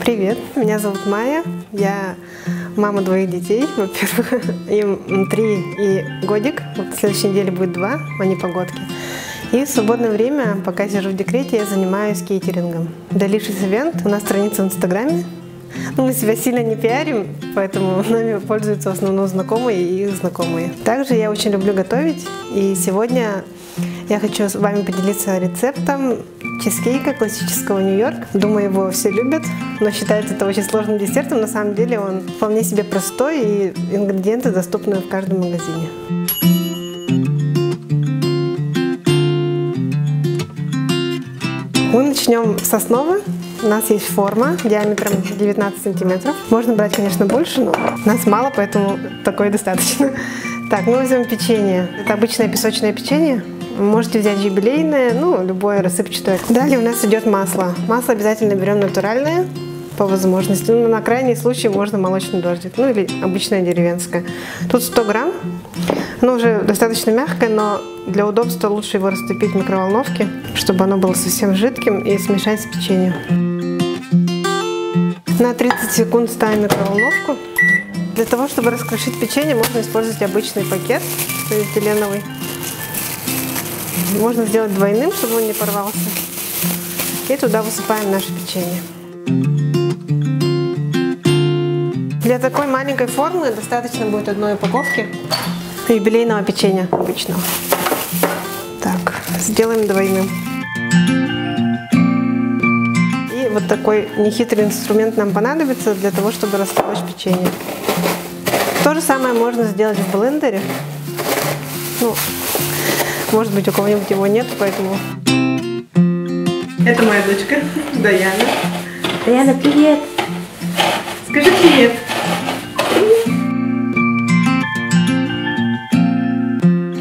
Привет, меня зовут Майя, я мама двоих детей, во-первых, им 3 и годик, вот в следующей неделе будет 2, они погодки. И в свободное время, пока сижу в декрете, я занимаюсь кейтерингом. Delicious Event, у нас страница в Инстаграме. Мы себя сильно не пиарим, поэтому нами пользуются в основном знакомые и их знакомые. Также я очень люблю готовить, и сегодня я хочу с вами поделиться рецептом чизкейка классического Нью-Йорк. Думаю, его все любят, но считается это очень сложным десертом. На самом деле он вполне себе простой, и ингредиенты доступны в каждом магазине. Мы начнем с основы. У нас есть форма диаметром 19 сантиметров. Можно брать, конечно, больше, но нас мало, поэтому такое достаточно. Так, мы возьмем печенье. Это обычное песочное печенье. Можете взять юбилейное, любое рассыпчатое. Далее у нас идет масло. Масло обязательно берем натуральное, по возможности. На крайний случай можно молочный дождик, или обычное деревенское. Тут 100 грамм. Оно уже достаточно мягкое, но для удобства лучше его растопить в микроволновке, чтобы оно было совсем жидким, и смешать с печеньем. На 30 секунд ставим микроволновку. Для того, чтобы раскрошить печенье, можно использовать обычный пакет полиэтиленовый. Можно сделать двойным, чтобы он не порвался. И туда высыпаем наше печенье. Для такой маленькой формы достаточно будет одной упаковки юбилейного печенья обычного. Так, сделаем двойным. И вот такой нехитрый инструмент нам понадобится для того, чтобы растолочь печенье. То же самое можно сделать в блендере. Может быть, у кого-нибудь его нет, поэтому... Это моя дочка, Даяна. Даяна, привет! Скажи привет!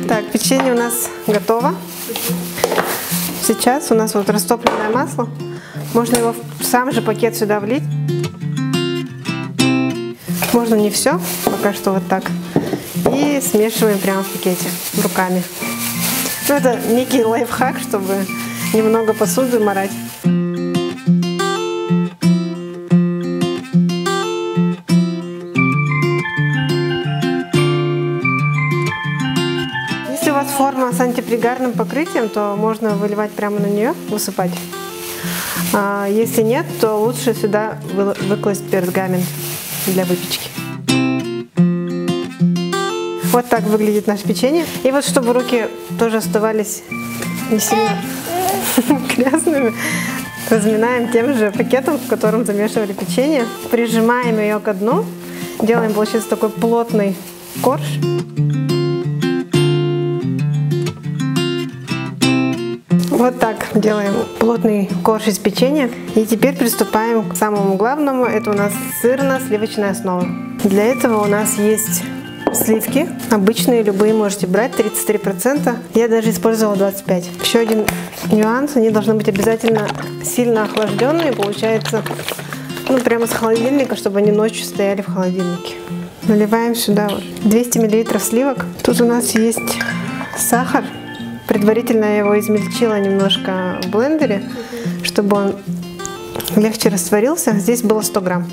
Так, печенье у нас готово. Сейчас у нас вот растопленное масло. Можно его в сам же пакет сюда влить. Можно не все, пока что вот так. И смешиваем прямо в пакете руками. Это некий лайфхак, чтобы немного посуды морать. Если у вас форма с антипригарным покрытием, то можно выливать прямо на нее, высыпать. А если нет, то лучше сюда выкласть пергамент для выпечки. Вот так выглядит наше печенье. И вот, чтобы руки тоже оставались не сильно грязными, разминаем тем же пакетом, в котором замешивали печенье. Прижимаем ее ко дну. Делаем, получается, такой плотный корж. Вот так делаем плотный корж из печенья. И теперь приступаем к самому главному. Это у нас сырно-сливочная основа. Для этого у нас есть сливки, обычные, любые можете брать, 33%. Я даже использовала 25%. Еще один нюанс, они должны быть обязательно сильно охлажденные, получается, прямо с холодильника, чтобы они ночью стояли в холодильнике. Наливаем сюда 200 мл сливок. Тут у нас есть сахар. Предварительно я его измельчила немножко в блендере, чтобы он легче растворился. Здесь было 100 грамм.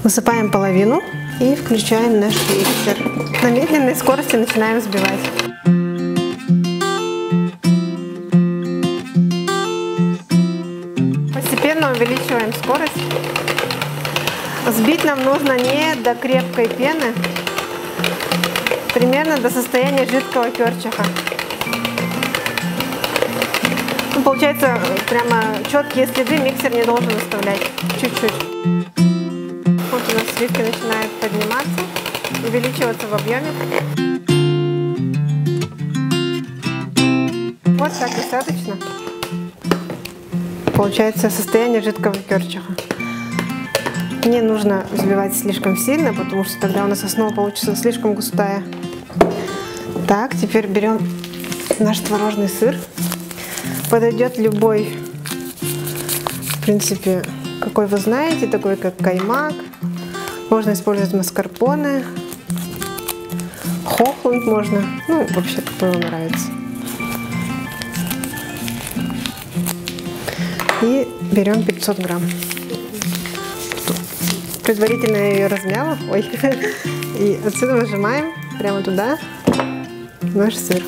Высыпаем половину. И включаем наш миксер. На медленной скорости начинаем взбивать. Постепенно увеличиваем скорость. Взбить нам нужно не до крепкой пены, примерно до состояния жидкого перчика. Получается, прямо четкие следы миксер не должен оставлять. Чуть-чуть. Вот у нас сливки начинают подниматься, увеличиваться в объеме. Вот так достаточно. Получается состояние жидкого перчика. Не нужно взбивать слишком сильно, потому что тогда у нас основа получится слишком густая. Так, теперь берем наш творожный сыр. Подойдет любой, в принципе, какой вы знаете, такой как каймак. Можно использовать маскарпоне, хохланд можно, вообще какой вам нравится. И берем 500 грамм. Предварительно я ее размяла. Ой. И отсюда выжимаем прямо туда наш сыр.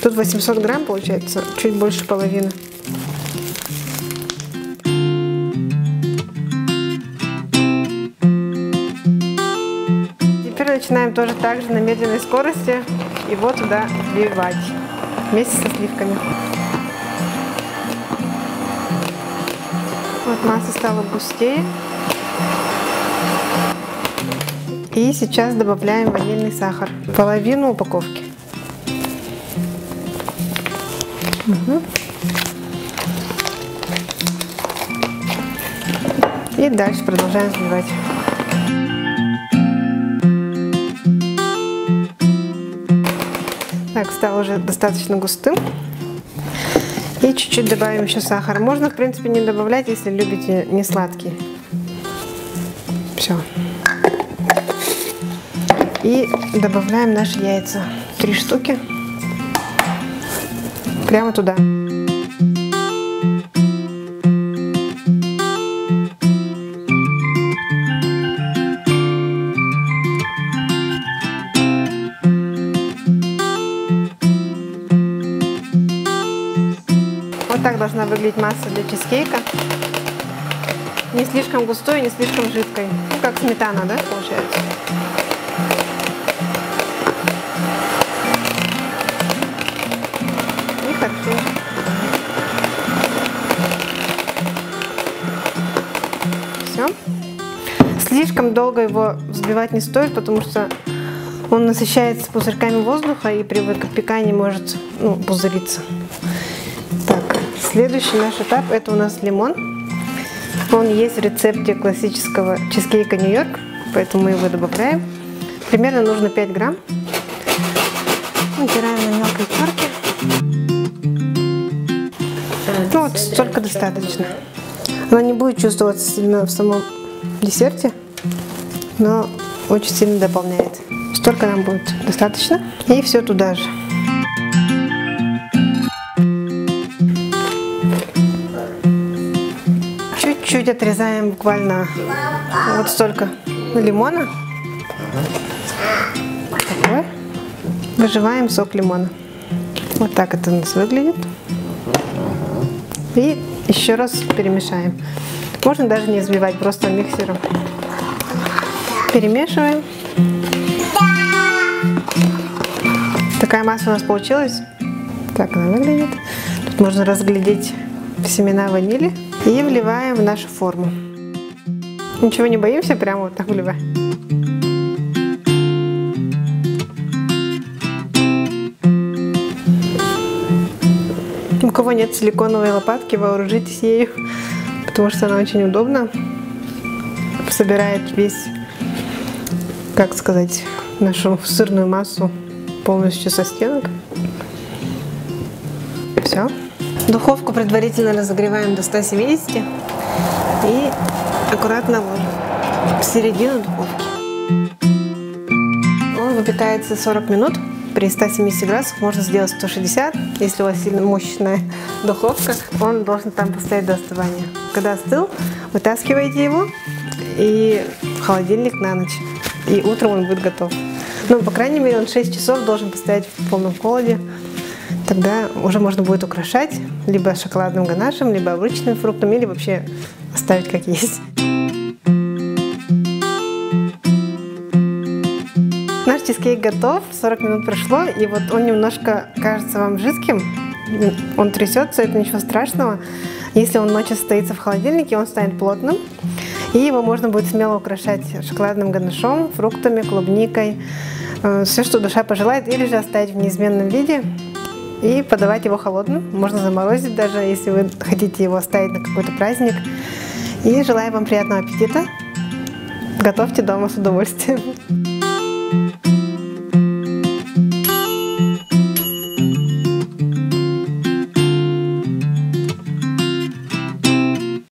Тут 800 грамм получается, чуть больше половины. Теперь начинаем тоже так же на медленной скорости его туда вливать вместе со сливками. Вот масса стала густее. И сейчас добавляем ванильный сахар. Половину упаковки. Угу. И дальше продолжаем взбивать. Так, стал уже достаточно густым. И чуть-чуть добавим еще сахар. Можно, в принципе, не добавлять, если любите не сладкий. Все. И добавляем наши яйца. 3 штуки. Прямо туда. Вот так должна выглядеть масса для чизкейка. Не слишком густой, не слишком жидкой. Ну, как сметана, да, получается? И хорошо. Все. Слишком долго его взбивать не стоит, потому что он насыщается пузырьками воздуха и при выпекании может пузыриться. Так, следующий наш этап — это у нас лимон. Он есть в рецепте классического чизкейка Нью-Йорк, поэтому мы его добавляем. Примерно нужно 5 грамм. Натираем на мелкой терке. Ну вот столько достаточно. Она не будет чувствоваться сильно в самом десерте, но очень сильно дополняет. Столько нам будет достаточно. И все туда же. Чуть-чуть отрезаем буквально вот столько лимона. Такой. Выжимаем сок лимона. Вот так это у нас выглядит. И еще раз перемешаем. Можно даже не взбивать, просто миксером. Перемешиваем. Такая масса у нас получилась. Так она выглядит. Тут можно разглядеть семена ванили. И вливаем в нашу форму. Ничего не боимся, прямо вот так вливаем. У кого нет силиконовой лопатки, вооружитесь ею, потому что она очень удобна. Собирает весь, как сказать, нашу сырную массу полностью со стенок. Все. Духовку предварительно разогреваем до 170 и аккуратно в середину духовки. Он выпекается 40 минут. При 170 градусах можно сделать 160. Если у вас сильно мощная духовка, он должен там постоять до остывания. Когда остыл, вытаскиваете его и в холодильник на ночь. И утром он будет готов. Ну, по крайней мере, он 6 часов должен постоять в полном холоде. Тогда уже можно будет украшать либо шоколадным ганашем, либо обычным фруктом, или вообще оставить как есть. Наш чизкейк готов, 40 минут прошло, и вот он немножко кажется вам жидким, он трясется, это ничего страшного. Если он ночью состоится в холодильнике, он станет плотным, и его можно будет смело украшать шоколадным ганашом, фруктами, клубникой, все, что душа пожелает, или же оставить в неизменном виде и подавать его холодным. Можно заморозить даже, если вы хотите его оставить на какой-то праздник. И желаю вам приятного аппетита. Готовьте дома с удовольствием.